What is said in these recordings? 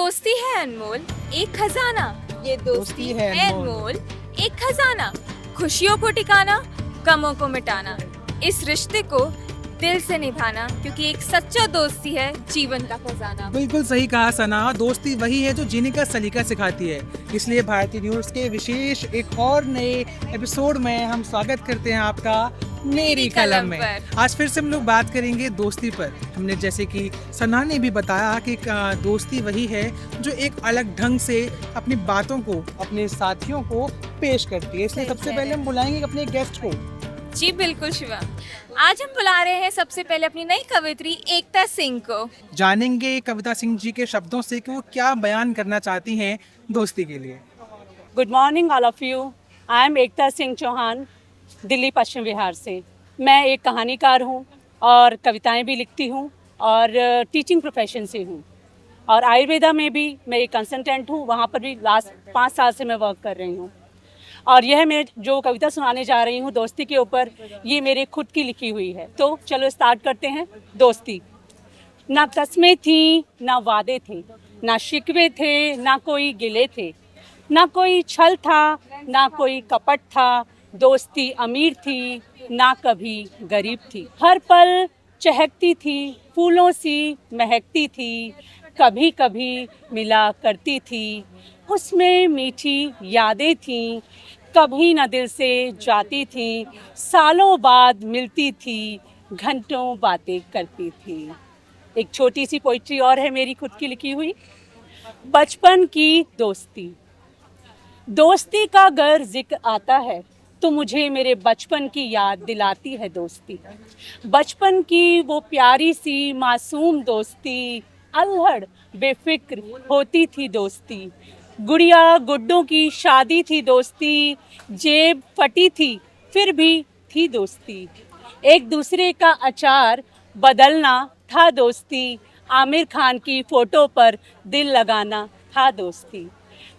दोस्ती है अनमोल एक खजाना, ये दोस्ती है अनमोल एक खजाना, खुशियों को टिकाना, गमों को मिटाना, इस रिश्ते को दिल से निभाना, क्योंकि एक सच्चा दोस्ती है जीवन का खजाना। बिल्कुल सही कहा सना, दोस्ती वही है जो जीने का सलीका सिखाती है। इसलिए भारतीय न्यूज के विशेष एक और नए एपिसोड में हम स्वागत करते हैं आपका मेरी कलम में। आज फिर से हम लोग बात करेंगे दोस्ती पर। हमने जैसे कि सना ने भी बताया कि दोस्ती वही है जो एक अलग ढंग से अपनी बातों को अपने साथियों को पेश करती है। इसलिए सबसे पहले हम बुलाएंगे अपने गेस्ट को। जी बिल्कुल शिवम, आज हम बुला रहे हैं सबसे पहले अपनी नई कवित्री एकता सिंह को। जानेंगे कविता सिंह जी के शब्दों से कि वो क्या बयान करना चाहती हैं दोस्ती के लिए। Good morning all of you. I am Ekta Singh Chauhan, Delhi Paschim Vihar से। मैं एक कहानीकार हूँ और कविताएं भी लिखती हूँ और टीचिंग प्रोफेशन से हूँ, और आयुर्वेदा में भी मैं एक कंसल्टेंट हूँ। वहाँ पर भी लास्ट 5 साल से मैं वर्क कर रही हूँ। और यह मैं जो कविता सुनाने जा रही हूँ दोस्ती के ऊपर, ये मेरे खुद की लिखी हुई है। तो चलो स्टार्ट करते हैं। दोस्ती। ना कस्में थी, ना वादे थे, ना शिकवे थे, ना कोई गिले थे, ना कोई छल था, ना कोई कपट था। दोस्ती अमीर थी, ना कभी गरीब थी। हर पल चहकती थी, फूलों सी महकती थी, कभी कभी मिला करती थी। उसमें मीठी यादें थीं, कभी न दिल से जाती थीं। सालों बाद मिलती थी, घंटों बातें करती थी। एक छोटी सी पोइट्री और है मेरी खुद की लिखी हुई। बचपन की दोस्ती। दोस्ती का अगर जिक्र आता है तो मुझे मेरे बचपन की याद दिलाती है दोस्ती। बचपन की वो प्यारी सी मासूम दोस्ती, अल्हड़ बेफिक्र होती थी दोस्ती। गुड़िया गुड्डों की शादी थी दोस्ती, जेब फटी थी फिर भी थी दोस्ती। एक दूसरे का अचार बदलना था दोस्ती, आमिर खान की फ़ोटो पर दिल लगाना था दोस्ती।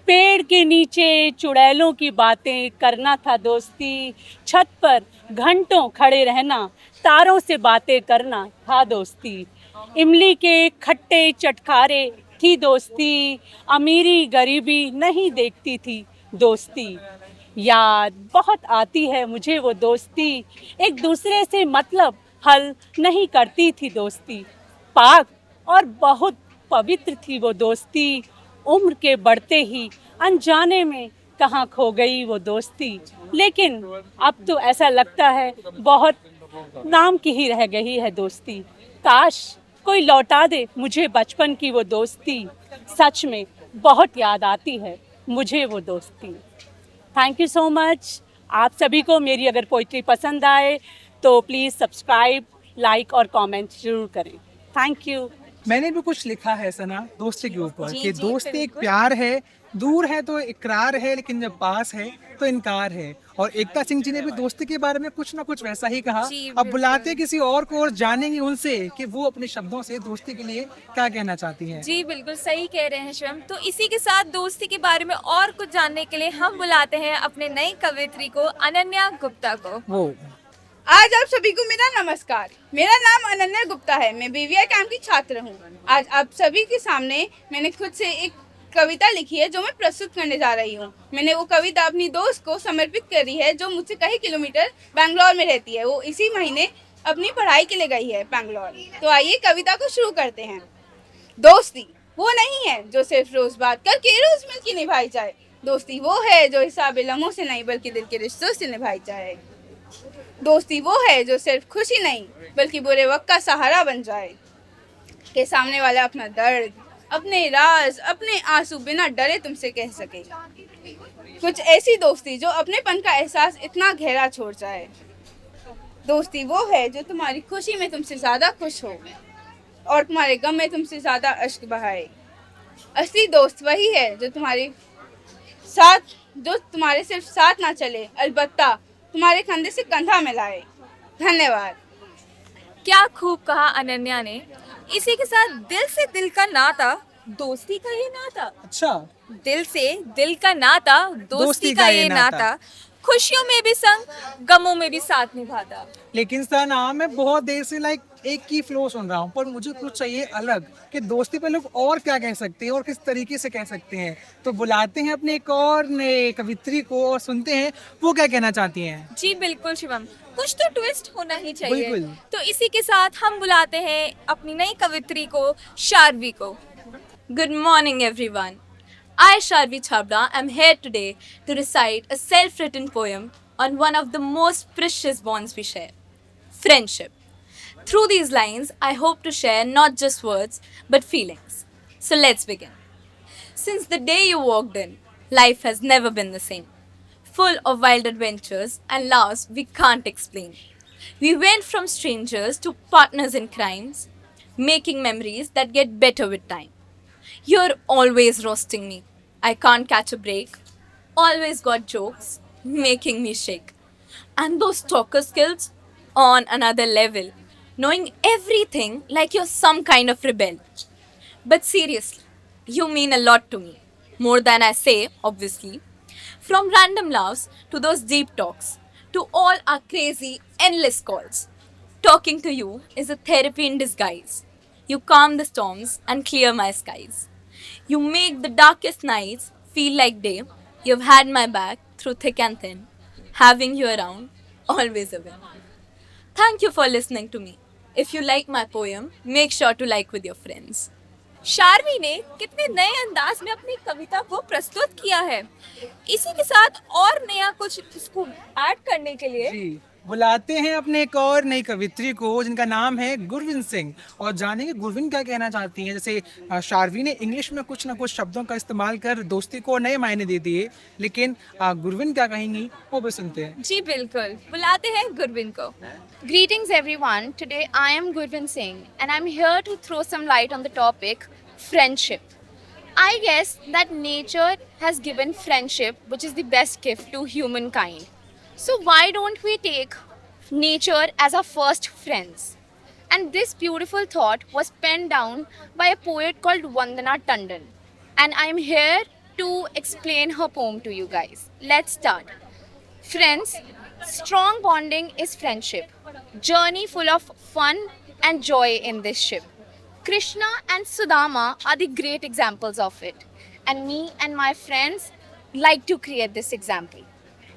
पेड़ के नीचे चुड़ैलों की बातें करना था दोस्ती, छत पर घंटों खड़े रहना, तारों से बातें करना था दोस्ती। इमली के खट्टे चटखारे थी दोस्ती, अमीरी गरीबी नहीं देखती थी दोस्ती। याद बहुत आती है मुझे वो दोस्ती, एक दूसरे से मतलब हल नहीं करती थी दोस्ती। पाक और बहुत पवित्र थी वो दोस्ती, उम्र के बढ़ते ही अनजाने में कहाँ खो गई वो दोस्ती। लेकिन अब तो ऐसा लगता है बहुत नाम की ही रह गई है दोस्ती। काश कोई लौटा दे मुझे बचपन की वो दोस्ती, सच में बहुत याद आती है मुझे वो दोस्ती। Thank you so much. आप सभी को मेरी अगर पोइट्री पसंद आए तो प्लीज़ सब्सक्राइब, लाइक और कमेंट जरूर करें। Thank you. मैंने भी कुछ लिखा है सना दोस्ती के ऊपर जी, कि जी, दोस्ती एक बिल्कुल। प्यार है, दूर है तो इकरार है, लेकिन जब पास है तो इनकार है। और एकता सिंह जी ने भी दोस्ती के बारे में कुछ ना कुछ वैसा ही कहा। जी, अब बिल्कुल। बुलाते हैं किसी और को और जानेंगे उनसे कि वो अपने शब्दों से दोस्ती के लिए क्या कहना चाहती हैं। जी बिल्कुल सही कह रहे हैं शिवम। तो इसी के साथ दोस्ती के बारे में और कुछ जानने के लिए हम बुलाते हैं अपने नई कवित्री को, अनन्या गुप्ता को। वो आज आप सभी को मेरा नमस्कार। मेरा नाम अनन्या गुप्ता है। मैं बीवीआई कैंप की छात्र हूँ। आज आप सभी के सामने मैंने खुद से एक कविता लिखी है जो मैं प्रस्तुत करने जा रही हूँ। मैंने वो कविता अपनी दोस्त को समर्पित करी है जो मुझसे कई किलोमीटर बैंगलोर में रहती है। वो इसी महीने अपनी पढ़ाई के लिए गई है बैंगलोर। तो आइए कविता को शुरू करते हैं। दोस्ती वो नहीं है जो सिर्फ रोज बात करके रोज मिल के निभाई जाए। दोस्ती वो है जो हिसाब लम्हों से नहीं बल्कि दिल के रिश्तों से निभाई जाए। दोस्ती वो है जो सिर्फ खुशी नहीं बल्कि बुरे वक्त का सहारा बन जाए, के सामने वाला अपना दर्द, अपने राज, अपने आंसू बिना डरे तुमसे कह सके। कुछ ऐसी दोस्ती जो अपनेपन का एहसास इतना गहरा छोड़ जाए। दोस्ती वो है जो तुम्हारी खुशी में तुमसे ज़्यादा खुश हो और तुम्हारे गम में तुमसे ज़्यादा अश्क बहाए। असली दोस्त वही है जो तुम्हारे सिर्फ साथ ना चले, अलबत्ता तुम्हारे कंधे से कंधा मिलाए। धन्यवाद। क्या खूब कहा अनन्या ने। इसी के साथ दिल से दिल का नाता, दोस्ती का ये नाता, अच्छा, दिल से दिल का नाता, दोस्ती का ये नाता, खुशियों में भी संग, गमों में भी साथ निभाता। लेकिन सना मैं बहुत देर से एक ही फ्लो सुन रहा हूँ, पर मुझे कुछ चाहिए अलग कि दोस्ती पे लोग और क्या कह सकते हैं और किस तरीके से कह सकते हैं। तो बुलाते हैं अपने एक और नए कवित्री को और सुनते हैं वो क्या कहना चाहती हैं। जी बिल्कुल शिवम, कुछ तो ट्विस्ट होना ही चाहिए। बिल्कुल। तो इसी के साथ हम बुलाते हैं अपनी नई कवित्री को, शार्वी को। Good morning, everyone. I, Sharvi Chabra, am here today to recite a self-written poem on one of the most precious bonds we share, friendship. Through these lines, I hope to share not just words, but feelings. So let's begin. Since the day you walked in, life has never been the same. Full of wild adventures and laughs we can't explain. We went from strangers to partners in crimes, making memories that get better with time. You're always roasting me. I can't catch a break. Always got jokes, making me shake. And those talker skills on another level. Knowing everything like you're some kind of rebel. But seriously, you mean a lot to me. More than I say, obviously. From random laughs to those deep talks, to all our crazy, endless calls. Talking to you is a therapy in disguise. You calm the storms and clear my skies. You make the darkest nights feel like day. You've had my back through thick and thin. Having you around, always a win. Thank you for listening to me. If you like my poem, make sure to like with your friends. Sharvi ने कितने नए अंदाज में अपनी कविता को प्रस्तुत किया है। इसी के साथ और नया कुछ इसको ऐड करने के लिए जी बुलाते हैं अपने एक और नई कवित्री को जिनका नाम है गुरविंद सिंह और जानेंगे गुरविंद क्या कहना चाहती हैं। जैसे शार्वी ने इंग्लिश में कुछ ना कुछ शब्दों का इस्तेमाल कर दोस्ती को नए मायने दे दिए, लेकिन गुरविंद क्या कहेंगी वो भी सुनते हैं। जी बिल्कुल, बुलाते हैं गुरविंद को। Greetings everyone. Today I am Gurvind Singh and I'm here to throw some light on the topic friendship. I guess that nature has given friendship, which is the best gift to humankind. So why don't we take nature as our first friends? And this beautiful thought was penned down by a poet called Vandana Tandon. And I'm here to explain her poem to you guys. Let's start. Friends, strong bonding is friendship. Journey full of fun and joy in this ship. Krishna and Sudama are the great examples of it. And me and my friends like to create this example.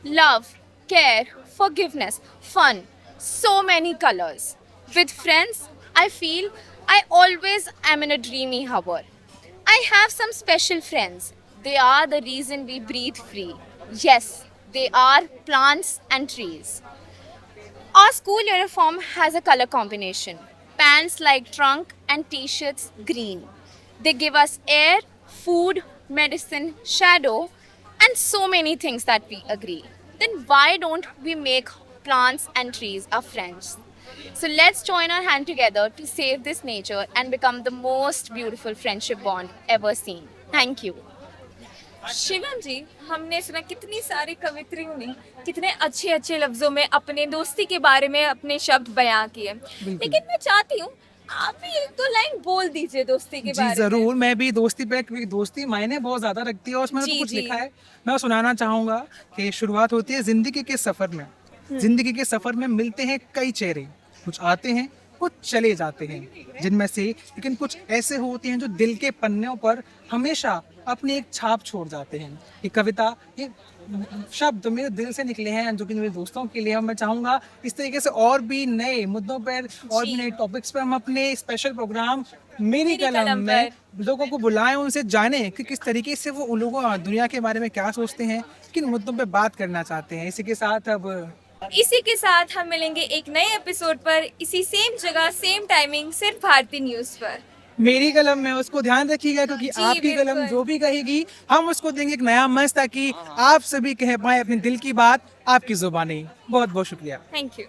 Love, care, forgiveness, fun, so many colors. With friends, I feel I always am in a dreamy hover. I have some special friends. They are the reason we breathe free. Yes, they are plants and trees. Our school uniform has a color combination. Pants like trunk and t-shirts green. They give us air, food, medicine, shadow, and so many things that we agree. Then why don't we make plants and trees our friends? So let's join our hand together to save this nature and become the most beautiful friendship bond ever seen. Thank you. Shivam जी, हमने सुना कितनी सारी कवित्रियों ने कितने अच्छे अच्छे लफ्जों में अपने दोस्ती के बारे में अपने शब्द बयां किए, लेकिन मैं चाहती हूँ आप भी एक दो लाइन बोल दीजिए दोस्ती के जी बारे में। जरूर, मैं भी दोस्ती पे क्योंकि दोस्ती मायने बहुत ज्यादा रखती है और उसमें तो कुछ जी। लिखा है मैं सुनाना चाहूंगा कि शुरुआत होती है जिंदगी के सफर में। जिंदगी के सफर में मिलते हैं कई चेहरे, कुछ आते हैं कुछ चले जाते हैं, जिनमें से लेकिन कुछ ऐसे होते हैं जो दिल के पन्नों पर हमेशा अपनी एक छाप छोड़ जाते हैं। ये कविता, ये शब्द मेरे दिल से निकले हैं जो कि मेरे दोस्तों के लिए। मैं चाहूंगा इस तरीके से और भी नए मुद्दों पर और भी नए टॉपिक्स पर हम अपने स्पेशल प्रोग्राम मेरी कलम में लोगों को बुलाएं, उनसे जानें कि किस तरीके से वो उन लोगों दुनिया के बारे में क्या सोचते हैं, किन मुद्दों पर बात करना चाहते हैं। इसी के साथ हम मिलेंगे एक नए एपिसोड पर, इसी सेम जगह सेम टाइमिंग, सिर्फ भारती न्यूज पर। मेरी कलम में उसको ध्यान रखिएगा क्योंकि आपकी कलम जो भी कहेगी हम उसको देंगे एक नया मंच ताकि आप सभी कह पाए अपने दिल की बात आपकी जुबानी। बहुत बहुत शुक्रिया। Thank you.